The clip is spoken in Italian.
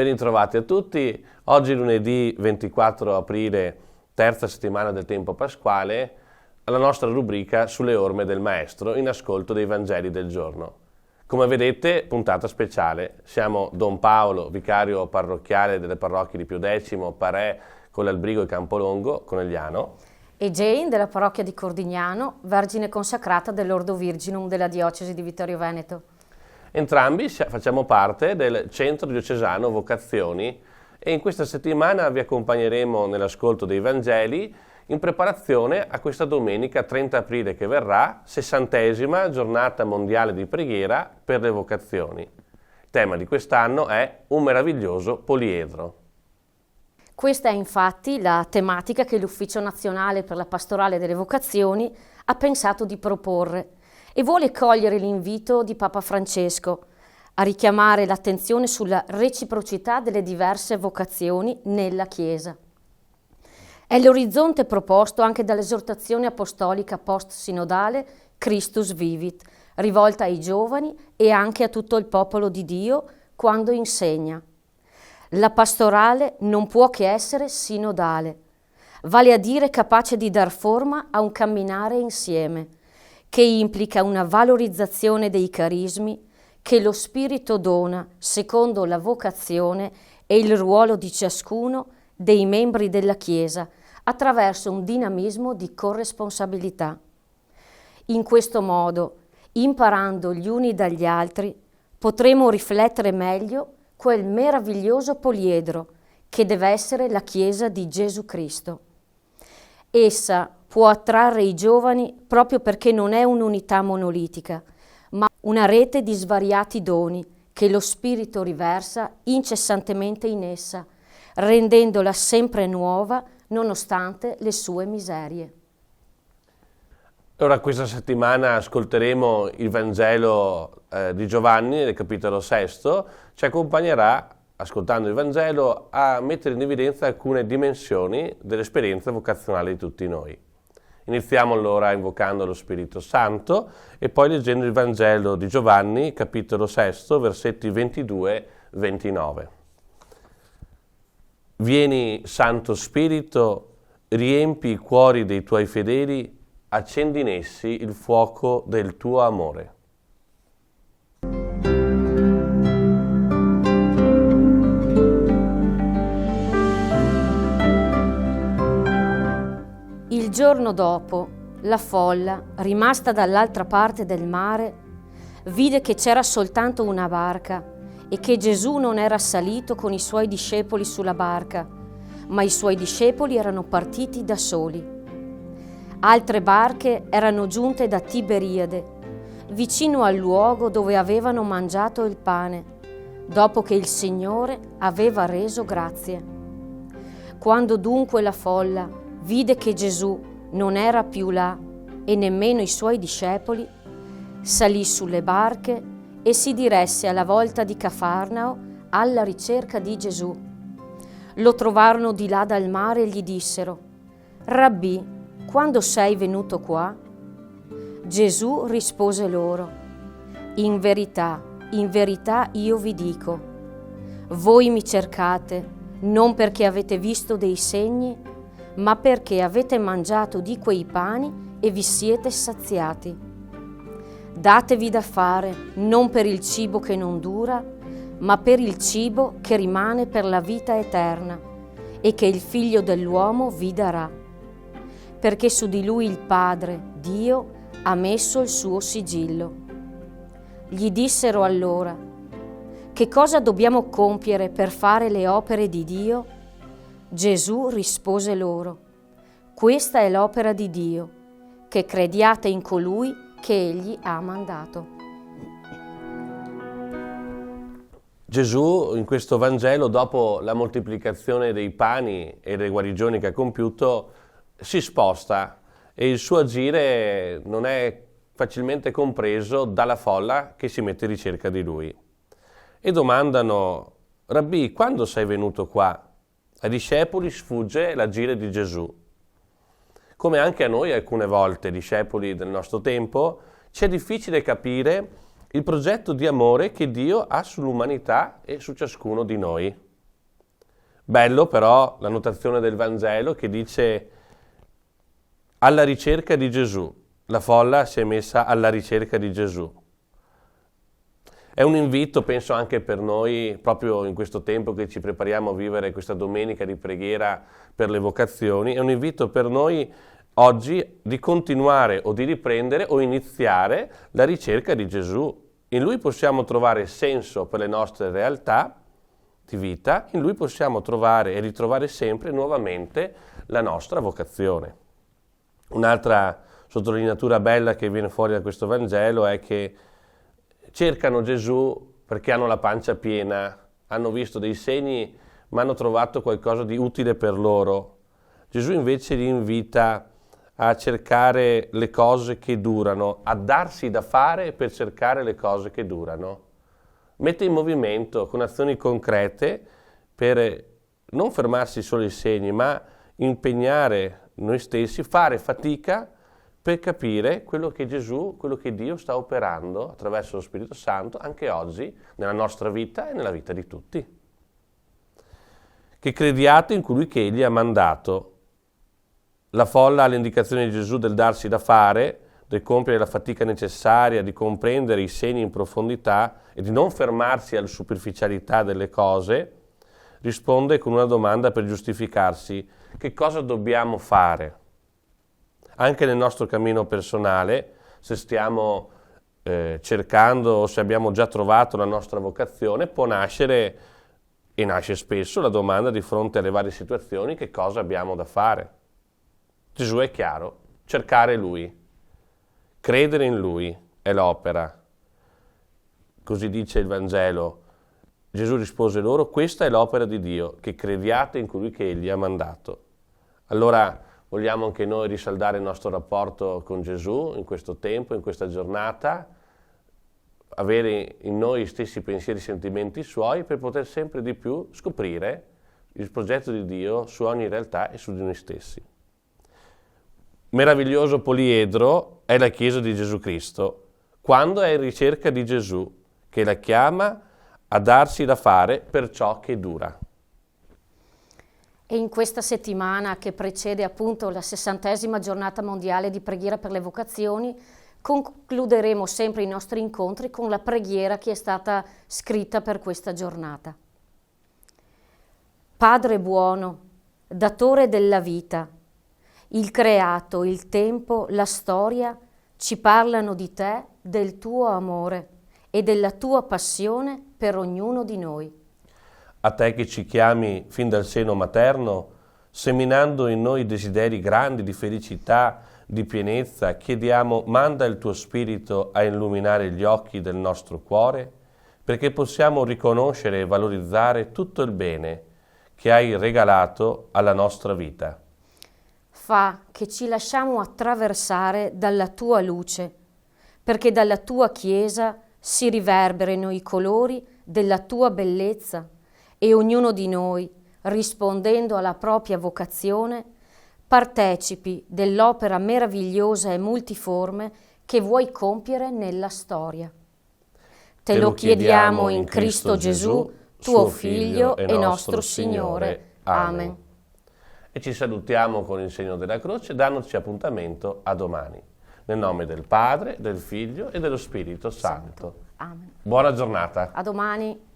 Ben ritrovati a tutti. Oggi lunedì 24 aprile, terza settimana del tempo pasquale, alla nostra rubrica sulle orme del Maestro in ascolto dei Vangeli del giorno. Come vedete, puntata speciale. Siamo Don Paolo, vicario parrocchiale delle parrocchie di Pio X, Parè, Collalbrigo e Campolongo, Conegliano. E Jane della parrocchia di Cordignano, vergine consacrata dell'Ordo Virginum della diocesi di Vittorio Veneto. Entrambi facciamo parte del Centro Diocesano Vocazioni e in questa settimana vi accompagneremo nell'ascolto dei Vangeli in preparazione a questa domenica 30 aprile che verrà, 60ª giornata mondiale di preghiera per le vocazioni. Il tema di quest'anno è un meraviglioso poliedro. Questa è infatti la tematica che l'Ufficio Nazionale per la Pastorale delle Vocazioni ha pensato di proporre e vuole cogliere l'invito di Papa Francesco a richiamare l'attenzione sulla reciprocità delle diverse vocazioni nella Chiesa. È l'orizzonte proposto anche dall'esortazione apostolica post-sinodale Christus Vivit, rivolta ai giovani e anche a tutto il popolo di Dio quando insegna. La pastorale non può che essere sinodale, vale a dire capace di dar forma a un camminare insieme, che implica una valorizzazione dei carismi che lo Spirito dona secondo la vocazione e il ruolo di ciascuno dei membri della Chiesa attraverso un dinamismo di corresponsabilità. In questo modo, imparando gli uni dagli altri, potremo riflettere meglio quel meraviglioso poliedro che deve essere la Chiesa di Gesù Cristo. Essa può attrarre i giovani proprio perché non è un'unità monolitica, ma una rete di svariati doni che lo Spirito riversa incessantemente in essa, rendendola sempre nuova nonostante le sue miserie. Ora questa settimana ascolteremo il Vangelo di Giovanni nel capitolo 6, ci accompagnerà, ascoltando il Vangelo, a mettere in evidenza alcune dimensioni dell'esperienza vocazionale di tutti noi. Iniziamo allora invocando lo Spirito Santo e poi leggendo il Vangelo di Giovanni, capitolo 6, versetti 22-29. Vieni, Santo Spirito, riempi i cuori dei tuoi fedeli, accendi in essi il fuoco del tuo amore. Il giorno dopo, la folla, rimasta dall'altra parte del mare, vide che c'era soltanto una barca e che Gesù non era salito con i suoi discepoli sulla barca, ma i suoi discepoli erano partiti da soli. Altre barche erano giunte da Tiberiade, vicino al luogo dove avevano mangiato il pane, dopo che il Signore aveva reso grazie. Quando dunque la folla vide che Gesù non era più là e nemmeno i suoi discepoli, salì sulle barche e si diresse alla volta di Cafarnao alla ricerca di Gesù. Lo trovarono di là dal mare e gli dissero: «Rabbì, quando sei venuto qua?» Gesù rispose loro: in verità io vi dico, voi mi cercate non perché avete visto dei segni, ma perché avete mangiato di quei pani e vi siete saziati. Datevi da fare non per il cibo che non dura, ma per il cibo che rimane per la vita eterna e che il Figlio dell'uomo vi darà, perché su di lui il Padre, Dio, ha messo il suo sigillo. Gli dissero allora: che cosa dobbiamo compiere per fare le opere di Dio? Gesù rispose loro: questa è l'opera di Dio, che crediate in colui che Egli ha mandato. Gesù in questo Vangelo, dopo la moltiplicazione dei pani e le guarigioni che ha compiuto, si sposta e il suo agire non è facilmente compreso dalla folla che si mette in ricerca di lui. E domandano: Rabbì, quando sei venuto qua? Ai discepoli sfugge l'agire di Gesù. Come anche a noi alcune volte, discepoli del nostro tempo, ci è difficile capire il progetto di amore che Dio ha sull'umanità e su ciascuno di noi. Bello però la notazione del Vangelo che dice alla ricerca di Gesù. La folla si è messa alla ricerca di Gesù. È un invito, penso anche per noi, proprio in questo tempo che ci prepariamo a vivere questa domenica di preghiera per le vocazioni, è un invito per noi oggi di continuare o di riprendere o iniziare la ricerca di Gesù. In Lui possiamo trovare senso per le nostre realtà di vita, in Lui possiamo trovare e ritrovare sempre nuovamente la nostra vocazione. Un'altra sottolineatura bella che viene fuori da questo Vangelo è che cercano Gesù perché hanno la pancia piena, hanno visto dei segni ma hanno trovato qualcosa di utile per loro. Gesù invece li invita a cercare le cose che durano, a darsi da fare per cercare le cose che durano. Mette in movimento con azioni concrete per non fermarsi solo ai segni, ma impegnare noi stessi, fare fatica per capire quello che Gesù, quello che Dio sta operando attraverso lo Spirito Santo anche oggi nella nostra vita e nella vita di tutti. Che crediate in colui che Egli ha mandato. La folla ha l'indicazione di Gesù del darsi da fare, del compiere la fatica necessaria, di comprendere i segni in profondità e di non fermarsi alla superficialità delle cose, risponde con una domanda per giustificarsi: che cosa dobbiamo fare? Anche nel nostro cammino personale, se stiamo cercando o se abbiamo già trovato la nostra vocazione, può nascere, e nasce spesso, la domanda di fronte alle varie situazioni: che cosa abbiamo da fare? Gesù è chiaro: cercare Lui, credere in Lui è l'opera. Così dice il Vangelo. Gesù rispose loro: questa è l'opera di Dio, che crediate in colui che Egli ha mandato. Allora vogliamo anche noi risaldare il nostro rapporto con Gesù in questo tempo, in questa giornata, avere in noi gli stessi pensieri e sentimenti Suoi per poter sempre di più scoprire il progetto di Dio su ogni realtà e su di noi stessi. Meraviglioso poliedro è la Chiesa di Gesù Cristo, quando è in ricerca di Gesù, che la chiama a darsi da fare per ciò che dura. E in questa settimana che precede appunto la 60ª giornata mondiale di preghiera per le vocazioni, concluderemo sempre i nostri incontri con la preghiera che è stata scritta per questa giornata. Padre buono, datore della vita, il creato, il tempo, la storia ci parlano di te, del tuo amore e della tua passione per ognuno di noi. A te che ci chiami fin dal seno materno, seminando in noi desideri grandi di felicità, di pienezza, chiediamo: manda il tuo Spirito a illuminare gli occhi del nostro cuore, perché possiamo riconoscere e valorizzare tutto il bene che hai regalato alla nostra vita. Fa che ci lasciamo attraversare dalla tua luce, perché dalla tua Chiesa si riverberino i colori della tua bellezza e ognuno di noi, rispondendo alla propria vocazione, partecipi dell'opera meravigliosa e multiforme che vuoi compiere nella storia. Te lo chiediamo in Cristo Gesù, tuo Figlio e nostro Signore. Amen. E ci salutiamo con il segno della croce, dandoci appuntamento a domani. Nel nome del Padre, del Figlio e dello Spirito Santo. Amen. Buona giornata. A domani.